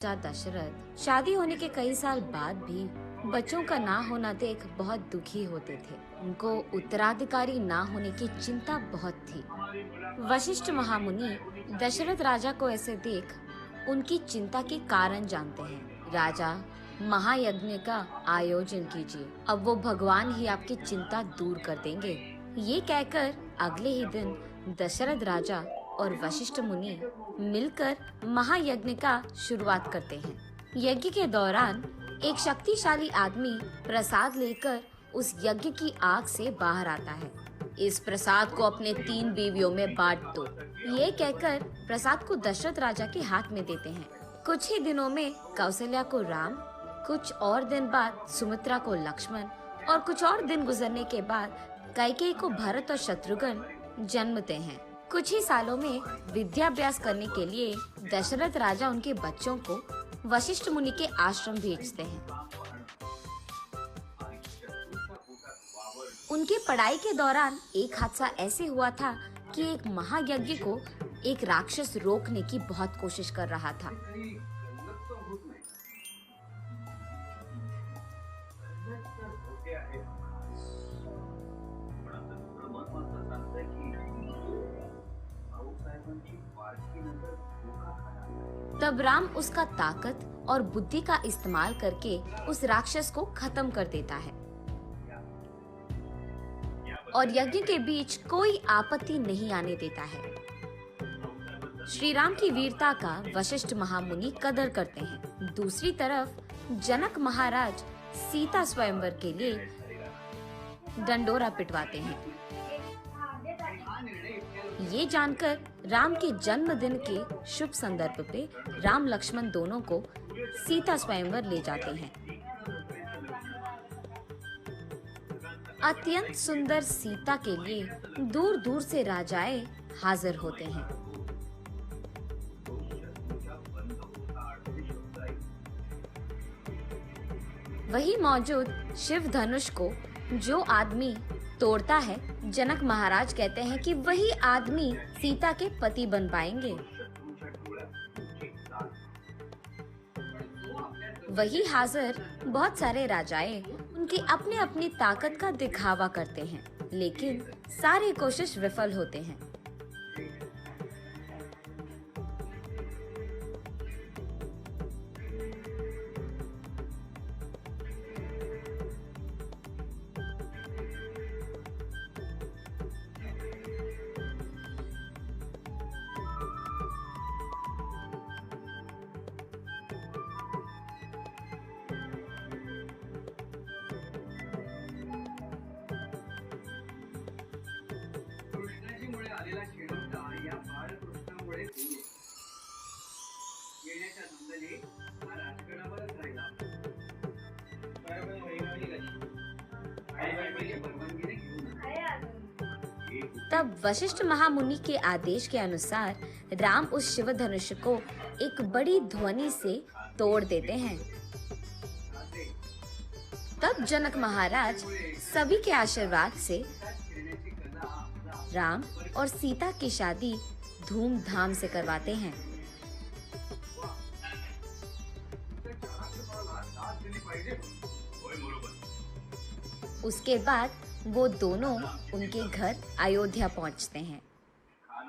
राजा दशरथ शादी होने के कई साल बाद भी बच्चों का ना होना देख बहुत दुखी होते थे। उनको उत्तराधिकारी ना होने की चिंता बहुत थी। वशिष्ठ महामुनि दशरथ राजा को ऐसे देख उनकी चिंता के कारण जानते हैं। राजा, महायज्ञ का आयोजन कीजिए, अब वो भगवान ही आपकी चिंता दूर कर देंगे। ये कहकर अगले ही दिन दशरथ राजा और वशिष्ठ मुनि मिलकर महायज्ञ का शुरुआत करते हैं। यज्ञ के दौरान एक शक्तिशाली आदमी प्रसाद लेकर उस यज्ञ की आग से बाहर आता है। इस प्रसाद को अपने 3 बीवियों में बांट दो। ये कहकर प्रसाद को दशरथ राजा के हाथ में देते हैं। कुछ ही दिनों में कौशल्या को राम, कुछ और दिन बाद सुमित्रा को लक्ष्मण और कुछ और दिन गुजरने के बाद कैकेयी को भरत और शत्रुघ्न जन्मते हैं। कुछ ही सालों में विद्याभ्यास करने के लिए दशरथ राजा उनके बच्चों को वशिष्ठ मुनि के आश्रम भेजते हैं। उनकी पढ़ाई के दौरान एक हादसा ऐसे हुआ था कि एक महायज्ञ को एक राक्षस रोकने की बहुत कोशिश कर रहा था। तब राम उसका ताकत और बुद्धि का इस्तेमाल करके उस राक्षस को खत्म कर देता है और यज्ञ के बीच कोई आपत्ति नहीं आने देता है। श्री राम की वीरता का वशिष्ठ महामुनि कदर करते हैं। दूसरी तरफ जनक महाराज सीता स्वयंवर के लिए डंडोरा पिटवाते हैं। ये जानकर राम के जन्मदिन के शुभ संदर्भ पे राम लक्ष्मण दोनों को सीता स्वयंवर ले जाते हैं। अत्यंत सुंदर सीता के लिए दूर दूर से राजाएं हाजिर होते हैं। वही मौजूद शिव धनुष को जो आदमी तोड़ता है, जनक महाराज कहते हैं कि वही आदमी सीता के पति बन पाएंगे। वही हाजिर बहुत सारे राजाएं उनकी अपनी अपनी ताकत का दिखावा करते हैं, लेकिन सारी कोशिश विफल होते हैं। आलेला क्षीणोद्धा या बाळकृष्णामुळे येण्याच्या धांदली हा राजगडावरच राहिला। परवानगीने घेऊन तब वशिष्ठ महामुनि के आदेश के अनुसार राम उस शिव धनुष को एक बड़ी ध्वनि से तोड़ देते हैं। तब जनक महाराज सभी के आशीर्वाद से राम और सीता की शादी धूमधाम से करवाते हैं। उसके बाद वो दोनों उनके घर अयोध्या पहुंचते हैं।